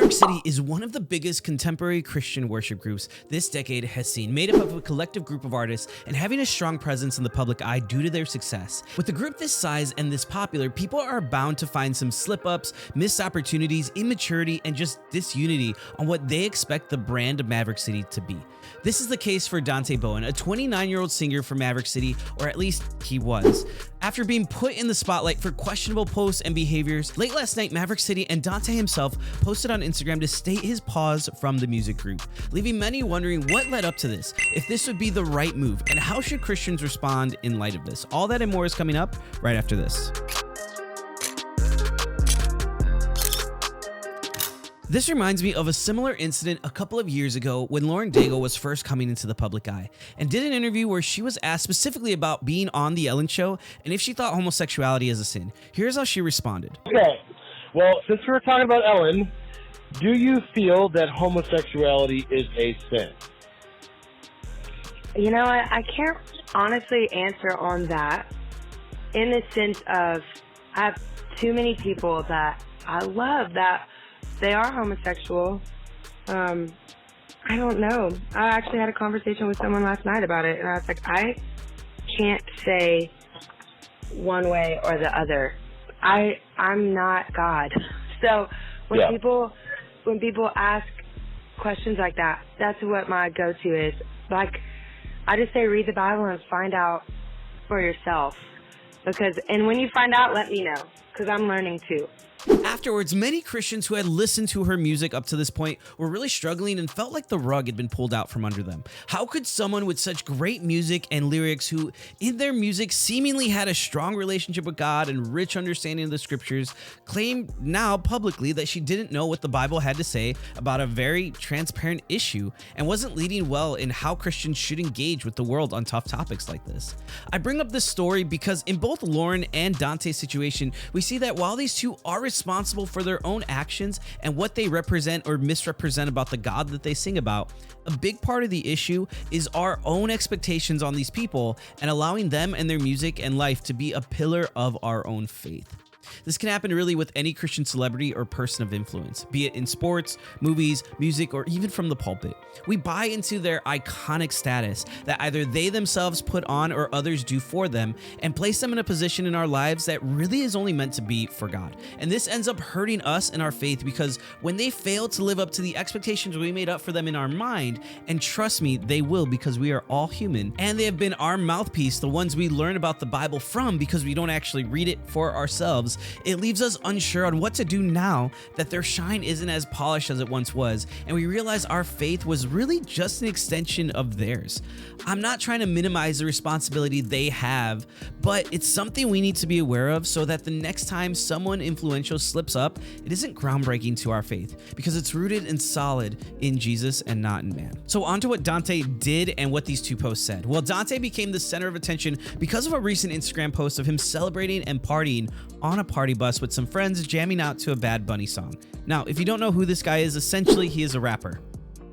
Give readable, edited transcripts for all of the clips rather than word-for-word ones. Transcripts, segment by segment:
Maverick City is one of the biggest contemporary Christian worship groups this decade has seen, made up of a collective group of artists and having a strong presence in the public eye due to their success. With a group this size and this popular, people are bound to find some slip-ups, missed opportunities, immaturity, and just disunity on what they expect the brand of Maverick City to be. This is the case for Dante Bowe, a 29-year-old singer for Maverick City, or at least he was. After being put in the spotlight for questionable posts and behaviors, late last night Maverick City and Dante himself posted on Instagram to state his pause from the music group, leaving many wondering what led up to this, if this would be the right move, and how should Christians respond in light of this. All that and more is coming up right after this. This reminds me of a similar incident a couple of years ago when Lauren Daigle was first coming into the public eye and did an interview where she was asked specifically about being on The Ellen Show and if she thought homosexuality is a sin. Here's how she responded. Okay, well, since we're talking about Ellen, do you feel that homosexuality is a sin? You know, I can't honestly answer on that in the sense of I have too many people that I love that they are homosexual. I don't know. I actually had a conversation with someone last night about it, and I was like, I can't say one way or the other. I'm not God. So when people ask questions like that, that's what my go-to is. Like, I just say read the Bible and find out for yourself. And when you find out, let me know, because I'm learning too. Afterwards, many Christians who had listened to her music up to this point were really struggling and felt like the rug had been pulled out from under them. How could someone with such great music and lyrics who in their music seemingly had a strong relationship with God and rich understanding of the scriptures claim now publicly that she didn't know what the Bible had to say about a very transparent issue and wasn't leading well in how Christians should engage with the world on tough topics like this? I bring up this story because in both Lauren and Dante's situation, we see that while these two are responsible for their own actions and what they represent or misrepresent about the God that they sing about, a big part of the issue is our own expectations on these people and allowing them and their music and life to be a pillar of our own faith. This can happen really with any Christian celebrity or person of influence, be it in sports, movies, music, or even from the pulpit. We buy into their iconic status that either they themselves put on or others do for them and place them in a position in our lives that really is only meant to be for God. And this ends up hurting us in our faith because when they fail to live up to the expectations we made up for them in our mind, and trust me, they will because we are all human, and they have been our mouthpiece, the ones we learn about the Bible from because we don't actually read it for ourselves, it leaves us unsure on what to do now that their shine isn't as polished as it once was, and we realize our faith was really just an extension of theirs. I'm not trying to minimize the responsibility they have, but it's something we need to be aware of so that the next time someone influential slips up, it isn't groundbreaking to our faith because it's rooted and solid in Jesus and not in man. So on to what Dante did and what these two posts said. Well, Dante became the center of attention because of a recent Instagram post of him celebrating and partying on a party bus with some friends jamming out to a Bad Bunny song. Now, if you don't know who this guy is, essentially he is a rapper.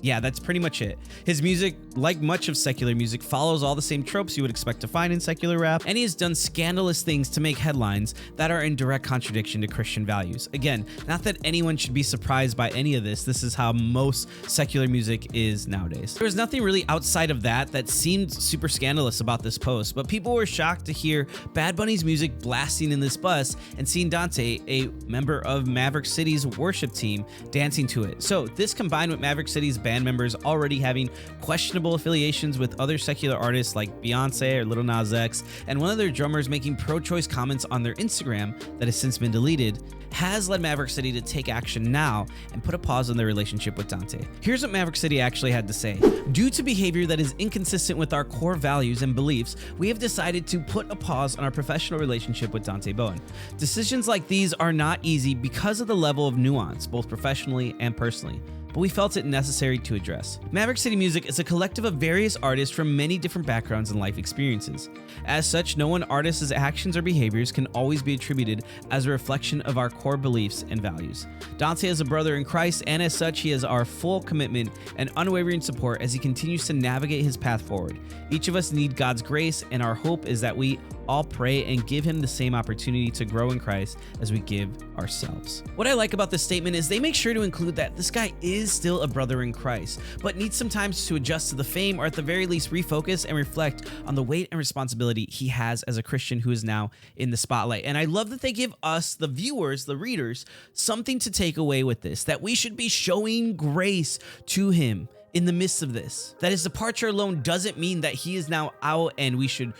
Yeah, that's pretty much it. His music, like much of secular music, follows all the same tropes you would expect to find in secular rap, and he has done scandalous things to make headlines that are in direct contradiction to Christian values. Again, not that anyone should be surprised by any of this. This is how most secular music is nowadays. There was nothing really outside of that seemed super scandalous about this post, but people were shocked to hear Bad Bunny's music blasting in this bus and seeing Dante, a member of Maverick City's worship team, dancing to it. So this combined with Maverick City's band members already having questionable affiliations with other secular artists like Beyonce or Lil Nas X, and one of their drummers making pro-choice comments on their Instagram that has since been deleted, has led Maverick City to take action now and put a pause on their relationship with Dante. Here's what Maverick City actually had to say. Due to behavior that is inconsistent with our core values and beliefs, we have decided to put a pause on our professional relationship with Dante Bowe. Decisions like these are not easy because of the level of nuance, both professionally and personally, but we felt it necessary to address. Maverick City Music is a collective of various artists from many different backgrounds and life experiences. As such, no one artist's actions or behaviors can always be attributed as a reflection of our core beliefs and values. Dante is a brother in Christ, and as such, he has our full commitment and unwavering support as he continues to navigate his path forward. Each of us need God's grace, and our hope is that we all pray and give him the same opportunity to grow in Christ as we give ourselves. What I like about this statement is they make sure to include that this guy is still a brother in Christ, but needs some time to adjust to the fame, or at the very least refocus and reflect on the weight and responsibility he has as a Christian who is now in the spotlight. And I love that they give us, the viewers, the readers, something to take away with this, that we should be showing grace to him in the midst of this. That his departure alone doesn't mean that he is now out and we should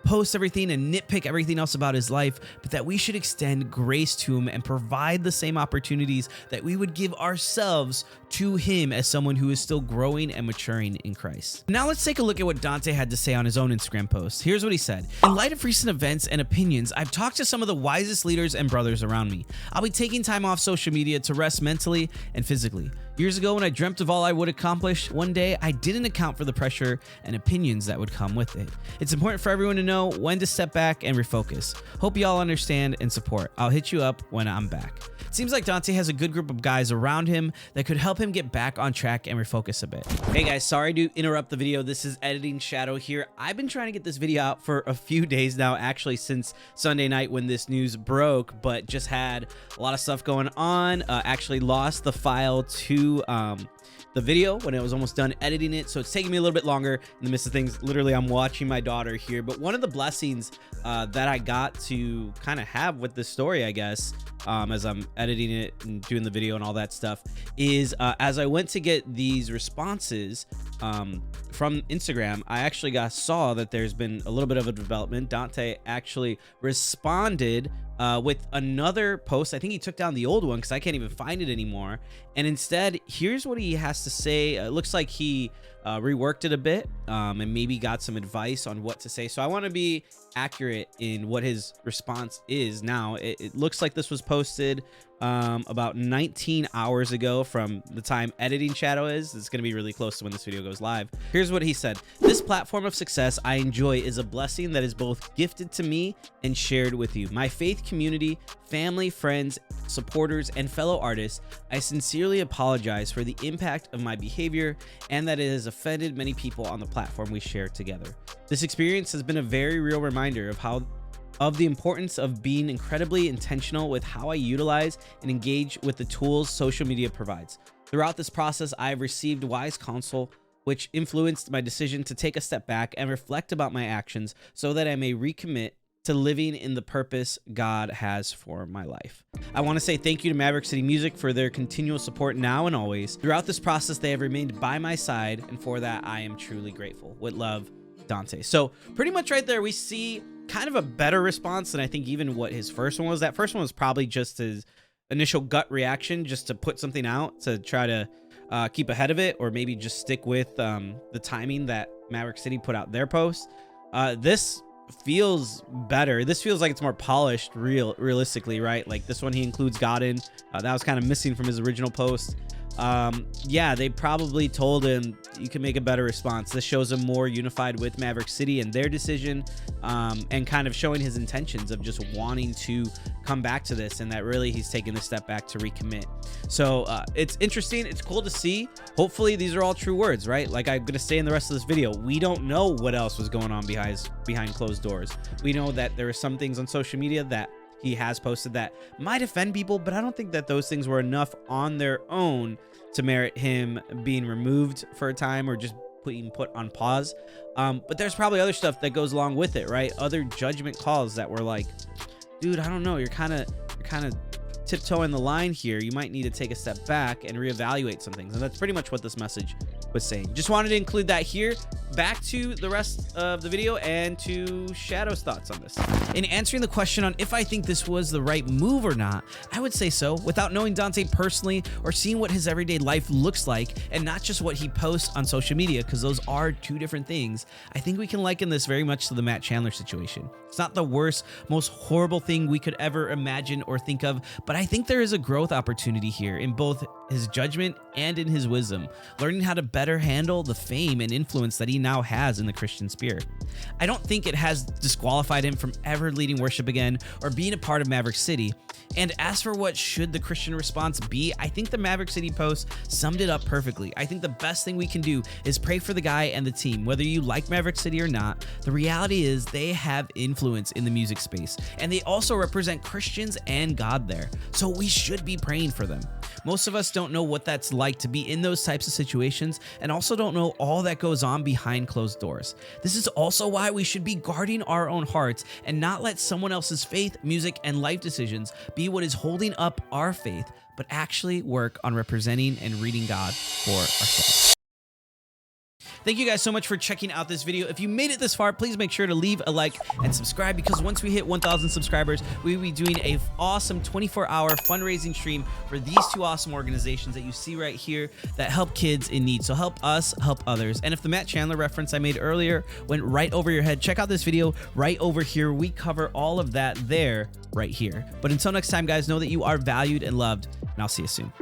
post everything and nitpick everything else about his life, but that we should extend grace to him and provide the same opportunities that we would give ourselves to him as someone who is still growing and maturing in Christ. Now let's take a look at what Dante had to say on his own Instagram post. Here's what he said. In light of recent events and opinions, I've talked to some of the wisest leaders and brothers around me. I'll be taking time off social media to rest mentally and physically. Years ago, when I dreamt of all I would accomplish, one day I didn't account for the pressure and opinions that would come with it. It's important for everyone to know when to step back and refocus. Hope y'all understand and support. I'll hit you up when I'm back. It seems like Dante has a good group of guys around him that could help him get back on track and refocus a bit. Hey guys, sorry to interrupt the video. This is Editing Shadow here. I've been trying to get this video out for a few days now, actually since Sunday night when this news broke, but just had a lot of stuff going on. Actually lost the file to the video when I was almost done editing it, so it's taking me a little bit longer in the midst of things. Literally, I'm watching my daughter here, but one of the blessings that I got to kind of have with this story, I guess, as I'm editing it and doing the video and all that stuff, is as I went to get these responses from Instagram, I actually saw that there's been a little bit of a development. Dante actually responded with another post. I think he took down the old one because I can't even find it anymore. And instead, here's what he has to say. It looks like he reworked it a bit and maybe got some advice on what to say. So I want to be accurate in what his response is now. It looks like this was posted about 19 hours ago from the time Editing Shadow is. It's going to be really close to when this video goes live. Here's what he said. This platform of success I enjoy is a blessing that is both gifted to me and shared with you. My faith community, family, friends, supporters, and fellow artists, I sincerely apologize for the impact of my behavior and that it has offended many people on the platform we share together. This experience has been a very real reminder of the importance of being incredibly intentional with how I utilize and engage with the tools social media provides. Throughout this process, I have received wise counsel, which influenced my decision to take a step back and reflect about my actions so that I may recommit to living in the purpose God has for my life. I want to say thank you to Maverick City Music for their continual support now and always. Throughout this process, they have remained by my side, and for that, I am truly grateful. With love, Dante. So pretty much right there, we see kind of a better response than I think even what his first one was. That first one was probably just his initial gut reaction, just to put something out to try to keep ahead of it, or maybe just stick with the timing that Maverick City put out their post. This feels better. This feels like it's more polished, realistically, right? Like this one, he includes God in. That was kind of missing from his original post. Yeah, they probably told him you can make a better response. This shows him more unified with Maverick City and their decision, and kind of showing his intentions of just wanting to come back to this, and that really he's taking a step back to recommit. So it's interesting. It's cool to see. Hopefully these are all true words, right? Like I'm gonna say in the rest of this video, we don't know what else was going on behind closed doors. We know that there are some things on social media that he has posted that might offend people, but I don't think that those things were enough on their own to merit him being removed for a time or just being put on pause. But there's probably other stuff that goes along with it, right? Other judgment calls that were like, dude, I don't know, you're kind of tiptoeing the line here. You might need to take a step back and reevaluate some things. And that's pretty much what this message was saying. Just wanted to include that here. Back to the rest of the video and to Shadow's thoughts on this. In answering the question on if I think this was the right move or not, I would say so. Without knowing Dante personally or seeing what his everyday life looks like, and not just what he posts on social media, because those are two different things, I think we can liken this very much to the Matt Chandler situation. It's not the worst, most horrible thing we could ever imagine or think of, but But I think there is a growth opportunity here in both his judgment and in his wisdom, learning how to better handle the fame and influence that he now has in the Christian sphere. I don't think it has disqualified him from ever leading worship again or being a part of Maverick City. And as for what should the Christian response be, I think the Maverick City post summed it up perfectly. I think the best thing we can do is pray for the guy and the team. Whether you like Maverick City or not, the reality is they have influence in the music space, and they also represent Christians and God there. So we should be praying for them. Most of us don't know what that's like to be in those types of situations, and also don't know all that goes on behind closed doors. This is also why we should be guarding our own hearts and not let someone else's faith, music, and life decisions be what is holding up our faith, but actually work on representing and reading God for ourselves. Thank you guys so much for checking out this video. If you made it this far, please make sure to leave a like and subscribe, because once we hit 1,000 subscribers, we will be doing an awesome 24-hour fundraising stream for these two awesome organizations that you see right here that help kids in need. So help us, help others. And if the Matt Chandler reference I made earlier went right over your head, check out this video right over here. We cover all of that there right here. But until next time, guys, know that you are valued and loved, and I'll see you soon.